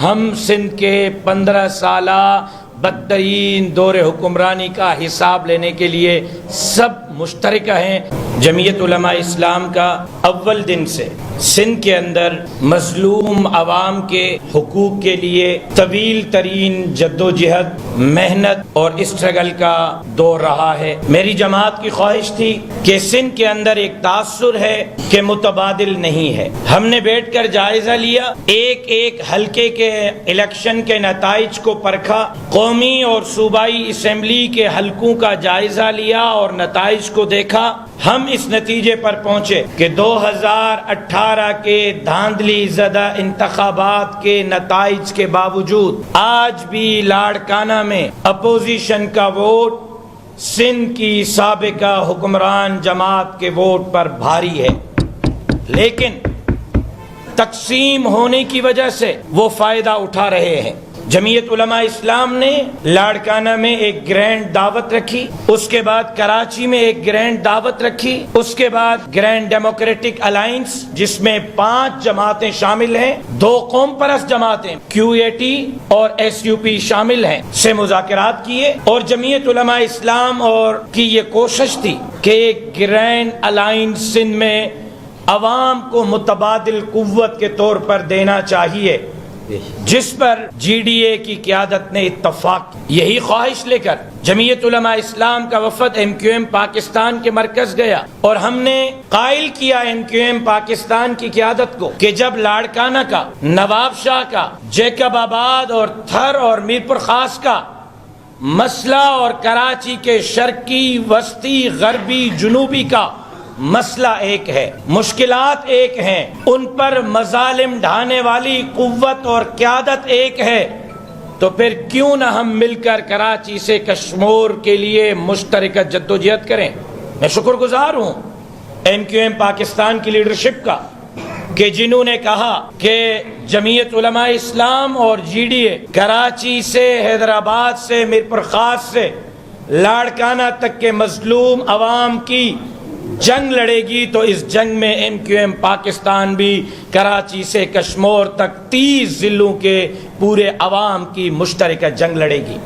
ہم سندھ کے 15 سالہ بدترین دور حکمرانی کا حساب لینے کے لیے سب مشترکہ ہیں۔ جمعیت علماء اسلام کا اول دن سے سندھ کے اندر مظلوم عوام کے حقوق کے لیے طویل ترین جدوجہد، محنت اور اسٹرگل کا دور رہا ہے۔ میری جماعت کی خواہش تھی کہ سندھ کے اندر ایک تاثر ہے کہ متبادل نہیں ہے۔ ہم نے بیٹھ کر جائزہ لیا، ایک ایک حلقے کے الیکشن کے نتائج کو پرکھا، قومی اور صوبائی اسمبلی کے حلقوں کا جائزہ لیا اور نتائج کو دیکھا۔ ہم اس نتیجے پر پہنچے کہ 2018 کے دھاندلی زدہ انتخابات کے نتائج کے باوجود آج بھی لاڑکانہ میں اپوزیشن کا ووٹ سندھ کی سابقہ حکمران جماعت کے ووٹ پر بھاری ہے، لیکن تقسیم ہونے کی وجہ سے وہ فائدہ اٹھا رہے ہیں۔ جمعیت علماء اسلام نے لاڑکانہ میں ایک گرینڈ دعوت رکھی، اس کے بعد کراچی میں ایک گرینڈ دعوت رکھی، اس کے بعد گرینڈ ڈیموکریٹک الائنس جس میں 5 جماعتیں شامل ہیں، 2 قوم پرست جماعتیں QAT اور SUP شامل ہیں، سے مذاکرات کیے، اور جمعیت علماء اسلام اور کی یہ کوشش تھی کہ ایک گرینڈ الائنس سندھ میں عوام کو متبادل قوت کے طور پر دینا چاہیے، جس پر GDA کی قیادت نے اتفاق کی۔ یہی خواہش لے کر جمعیت علماء اسلام کا وفد MQM پاکستان کے مرکز گیا، اور ہم نے قائل کیا MQM پاکستان کی قیادت کو کہ جب لاڑکانہ کا، نواب شاہ کا، جیکب آباد اور تھر اور میرپور خاص کا مسئلہ اور کراچی کے شرقی، وسطی، غربی، جنوبی کا مسئلہ ایک ہے، مشکلات ایک ہیں، ان پر مظالم ڈھانے والی قوت اور قیادت ایک ہے، تو پھر کیوں نہ ہم مل کر کراچی سے کشمور کے لیے مشترکہ جدوجہد کریں۔ میں شکر گزار ہوں MQM پاکستان کی لیڈرشپ کا کہ جنہوں نے کہا کہ جمعیت علماء اسلام اور GDA کراچی سے، حیدرآباد سے، میرپور خاص سے لاڑکانہ تک کے مظلوم عوام کی جنگ لڑے گی، تو اس جنگ میں MQM پاکستان بھی کراچی سے کشمور تک 30 ضلعوں کے پورے عوام کی مشترکہ جنگ لڑے گی۔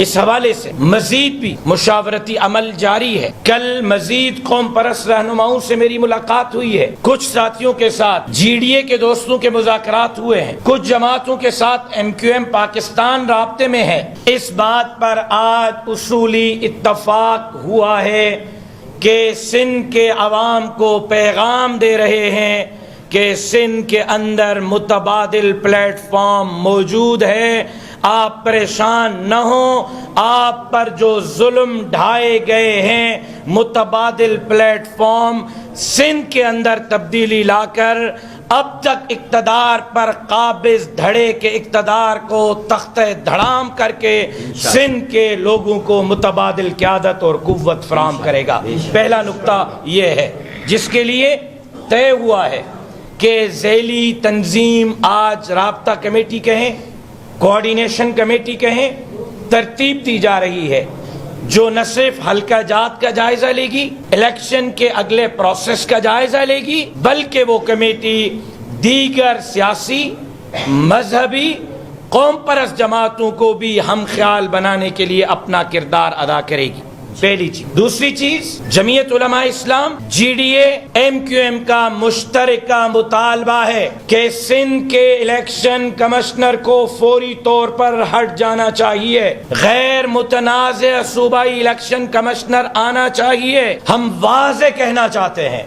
اس حوالے سے مزید بھی مشاورتی عمل جاری ہے۔ کل مزید قوم پرست رہنماؤں سے میری ملاقات ہوئی ہے، کچھ ساتھیوں کے ساتھ GDA کے دوستوں کے مذاکرات ہوئے ہیں، کچھ جماعتوں کے ساتھ MQM پاکستان رابطے میں ہے۔ اس بات پر آج اصولی اتفاق ہوا ہے کہ سندھ کے عوام کو پیغام دے رہے ہیں کہ سندھ کے اندر متبادل پلیٹ فارم موجود ہے، آپ پریشان نہ ہوں، آپ پر جو ظلم ڈھائے گئے ہیں متبادل پلیٹ فارم سندھ کے اندر تبدیلی لا کر اب تک اقتدار پر قابض دھڑے کے اقتدار کو تختہ دھڑام کر کے سندھ کے لوگوں کو متبادل قیادت اور قوت فراہم کرے گا۔ پہلا نقطہ یہ ہے جس کے لیے طے ہوا ہے کہ ذیلی تنظیم، آج رابطہ کمیٹی کہیں، کوآرڈینیشن کمیٹی کہیں، ترتیب دی جا رہی ہے جو نہ صرف حلقہ جات کا جائزہ لے گی، الیکشن کے اگلے پروسیس کا جائزہ لے گی، بلکہ وہ کمیٹی دیگر سیاسی، مذہبی، قوم پرست جماعتوں کو بھی ہم خیال بنانے کے لیے اپنا کردار ادا کرے گی۔ پہلی چیز۔ دوسری چیز، جمعیت علماء اسلام GDA MQM کا مشترکہ مطالبہ ہے کہ سندھ کے الیکشن کمشنر کو فوری طور پر ہٹ جانا چاہیے، غیر متنازع صوبائی الیکشن کمشنر آنا چاہیے۔ ہم واضح کہنا چاہتے ہیں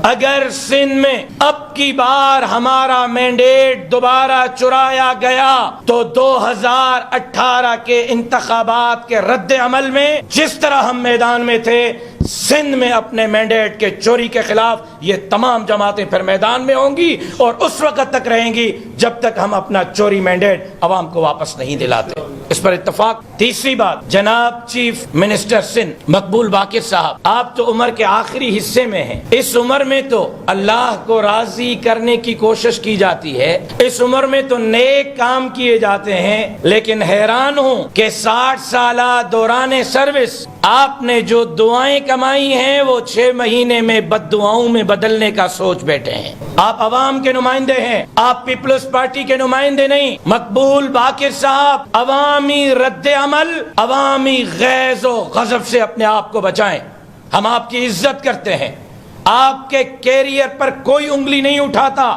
اگر سندھ میں اب کی بار ہمارا مینڈیٹ دوبارہ چرایا گیا تو 2018 کے انتخابات کے رد عمل میں جس طرح ہم میدان میں تھے، سندھ میں اپنے مینڈیٹ کے چوری کے خلاف یہ تمام جماعتیں پھر میدان میں ہوں گی، اور اس وقت تک رہیں گی جب تک ہم اپنا چوری مینڈیٹ عوام کو واپس نہیں دلاتے۔ اس پر اتفاق۔ تیسری بات، جناب چیف منسٹر سندھ مقبول باقر صاحب، آپ تو عمر کے آخری حصے میں ہیں. اس عمر میں تو اللہ کو راضی کرنے کی کوشش کی جاتی ہے، اس عمر میں تو نیک کام کیے جاتے ہیں، لیکن حیران ہوں کہ 60 سالہ دوران سروس آپ نے جو دعائیں کمائی ہیں وہ 6 مہینے میں بد دعاؤں میں بدلنے کا سوچ بیٹھے ہیں. آپ عوام کے نمائندے ہیں، آپ پیپلز پارٹی کے نمائندے نہیں. مقبول باقر صاحب، عوامی رد عمل، عوامی غیظ و غضب سے اپنے آپ کو بچائیں. ہم آپ کی عزت کرتے ہیں، آپ کے کیریئر پر کوئی انگلی نہیں اٹھاتا.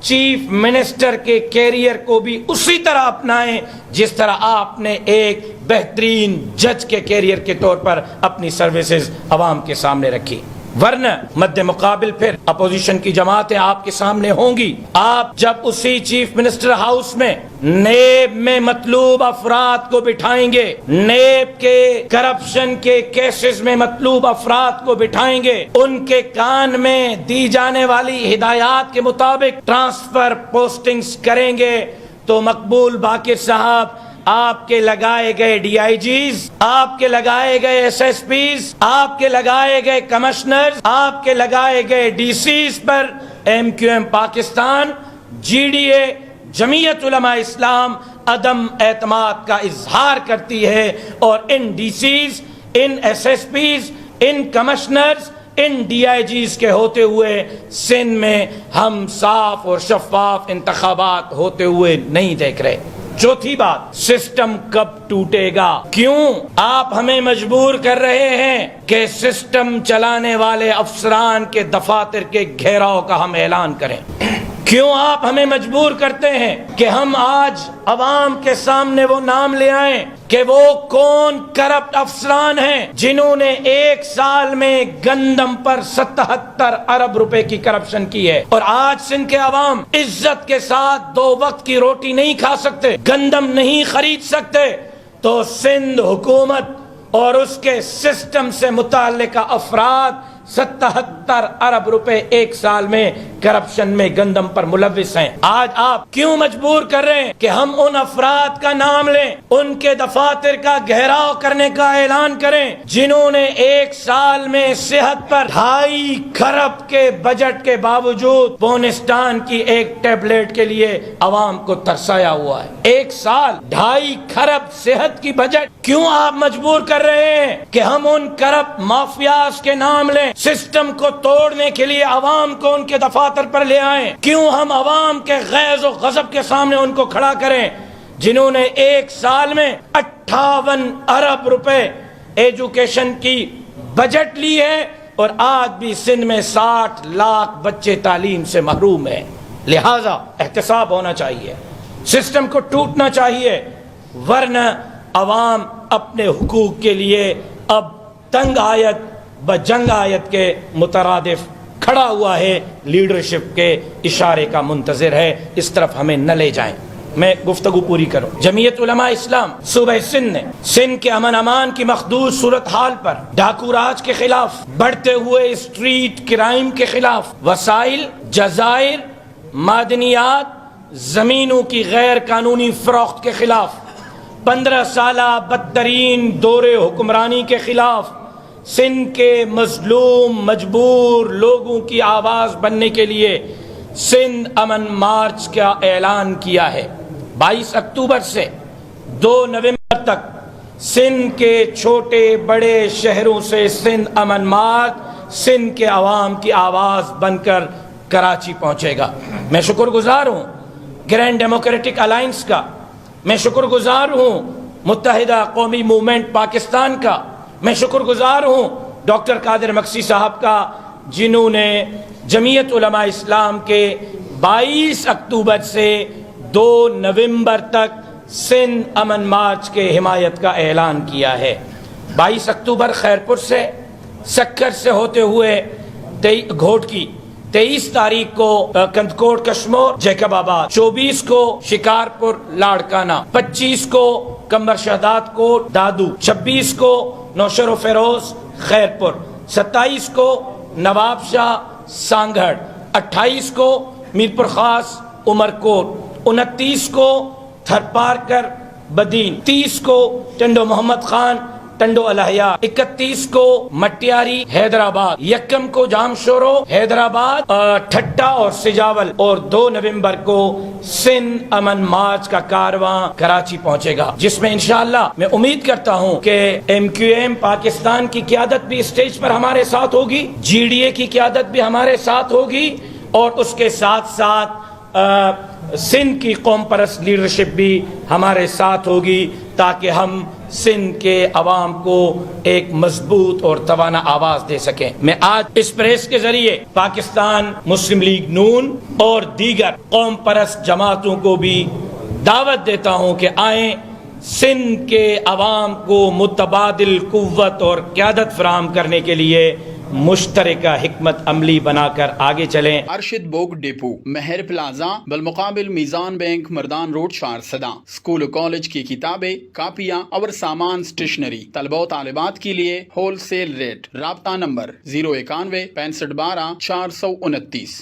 چیف منسٹر کے کیریئر کو بھی اسی طرح اپنائیں جس طرح آپ نے ایک بہترین جج کے کیریئر کے طور پر اپنی سروسز عوام کے سامنے رکھی. ورنہ مد مقابل پھر اپوزیشن کی جماعتیں آپ کے سامنے ہوں گی. آپ جب اسی چیف منسٹر ہاؤس میں نیب میں مطلوب افراد کو بٹھائیں گے، نیب کے کرپشن کے کیسز میں مطلوب افراد کو بٹھائیں گے، ان کے کان میں دی جانے والی ہدایات کے مطابق ٹرانسفر پوسٹنگز کریں گے، تو مقبول باقر صاحب آپ کے لگائے گئے ڈی آئی جیز، آپ کے لگائے گئے ایس ایس پیز، آپ کے لگائے گئے کمشنرز، آپ کے لگائے گئے ڈی سیز پر M Q M Pakistan, G D A, Jamiat Ulema Islam عدم اعتماد کا اظہار کرتی ہے. اور ان ڈی سیز، ان ایس ایس پیز، ان کمشنرز، ان ڈی آئی جیز کے ہوتے ہوئے سندھ میں ہم صاف اور شفاف انتخابات ہوتے ہوئے نہیں دیکھ رہے. چوتھی بات، سسٹم کب ٹوٹے گا؟ کیوں آپ ہمیں مجبور کر رہے ہیں کہ سسٹم چلانے والے افسران کے دفاتر کے گھیراؤ کا ہم اعلان کریں؟ کیوں آپ ہمیں مجبور کرتے ہیں کہ ہم آج عوام کے سامنے وہ نام لے آئیں کہ وہ کون کرپٹ افسران ہیں جنہوں نے 1 سال میں گندم پر 77 ارب روپے کی کرپشن کی ہے، اور آج سندھ کے عوام عزت کے ساتھ 2 وقت کی روٹی نہیں کھا سکتے، گندم نہیں خرید سکتے. تو سندھ حکومت اور اس کے سسٹم سے متعلقہ افراد 77 ارب روپے 1 سال میں کرپشن میں گندم پر ملوث ہیں. آج آپ کیوں مجبور کر رہے ہیں کہ ہم ان افراد کا نام لیں، ان کے دفاتر کا گھیراؤ کرنے کا اعلان کریں جنہوں نے 1 سال میں صحت پر 2.5 کھرب کے بجٹ کے باوجود بونستان کی ایک ٹیبلٹ کے لیے عوام کو ترسایا ہوا ہے. 1 سال 2.5 کھرب صحت کی بجٹ. کیوں آپ مجبور کر رہے ہیں کہ ہم ان کرپٹ مافیاز کے نام لیں، سسٹم کو توڑنے کے لیے عوام کو ان کے دفاتر پر لے آئیں؟ کیوں ہم عوام کے غیظ و غضب کے سامنے ان کو کھڑا کریں جنہوں نے 1 سال میں 58 ارب روپے ایجوکیشن کی بجٹ لی ہے، اور آج بھی سندھ میں 60 لاکھ بچے تعلیم سے محروم ہیں؟ لہذا احتساب ہونا چاہیے، سسٹم کو ٹوٹنا چاہیے، ورنہ عوام اپنے حقوق کے لیے اب تنگ آیت بجنگ آیت کے مترادف کھڑا ہوا ہے، لیڈرشپ کے اشارے کا منتظر ہے. اس طرف ہمیں نہ لے جائیں. میں گفتگو پوری کروں. جمعیت علماء اسلام صوبہ سندھ نے سندھ کے امن امان کی مخدوش صورتحال پر، ڈاکو راج کے خلاف، بڑھتے ہوئے اسٹریٹ کرائم کے خلاف، وسائل، جزائر، معدنیات، زمینوں کی غیر قانونی فروخت کے خلاف، 15 سالہ بدترین دور حکمرانی کے خلاف سندھ کے مظلوم مجبور لوگوں کی آواز بننے کے لیے سندھ امن مارچ کا اعلان کیا ہے. 22 اکتوبر سے 2 نومبر تک سندھ کے چھوٹے بڑے شہروں سے سندھ امن مارچ سندھ کے عوام کی آواز بن کر کراچی پہنچے گا. میں شکر گزار ہوں گرینڈ ڈیموکریٹک الائنس کا، میں شکر گزار ہوں متحدہ قومی موومنٹ پاکستان کا، میں شکر گزار ہوں ڈاکٹر قادر مکسی صاحب کا، جنہوں نے جمعیت علماء اسلام کے 22 اکتوبر سے 2 نومبر تک سندھ امن مارچ کے حمایت کا اعلان کیا ہے. 22 اکتوبر خیرپور سے، سکر سے ہوتے ہوئے گھوٹ کی، 23 تاریخ کو کندکوٹ کشمور جیکب آباد، 24 کو شکارپور لاڑکانہ، 25 کو کمبر شہداد کوٹ دادو، 26 کو نوشر و فیروز خیرپور، 27 کو نواب شاہ سانگھڑ، 28 کو میرپور خاص عمر کوٹ، 29 کو تھر پارکر بدین, 30 کو ٹنڈو محمد خان ٹنڈو الحیا, 31 کو مٹیاری حیدرآباد, 1 کو جام شورو حیدرآباد, ٹھٹا اور سجاول, اور 2 نومبر کو سندھ امن مارچ کا کارواں کراچی پہنچے گا, جس میں انشاءاللہ میں امید کرتا ہوں کہ MQM پاکستان کی قیادت بھی اسٹیج پر ہمارے ساتھ ہوگی, GDA کی قیادت بھی ہمارے ساتھ ہوگی, اور اس کے ساتھ ساتھ سندھ کی قوم پرست لیڈرشپ بھی ہمارے ساتھ ہوگی, تاکہ ہم سندھ کے عوام کو ایک مضبوط اور توانا آواز دے سکیں. میں آج اس پریس کے ذریعے پاکستان مسلم لیگ نون اور دیگر قوم پرست جماعتوں کو بھی دعوت دیتا ہوں کہ آئیں, سندھ کے عوام کو متبادل قوت اور قیادت فراہم کرنے کے لیے مشترکہ حکمت عملی بنا کر آگے چلیں. ارشد بوگ ڈیپو, مہر پلازا, بالمقابل میزان بینک, مردان روڈ, شارسدہ. اسکول و کالج کی کتابیں, کاپیاں اور سامان اسٹیشنری طلبہ و طالبات کے لیے ہول سیل ریٹ. رابطہ نمبر 091 65 12 429.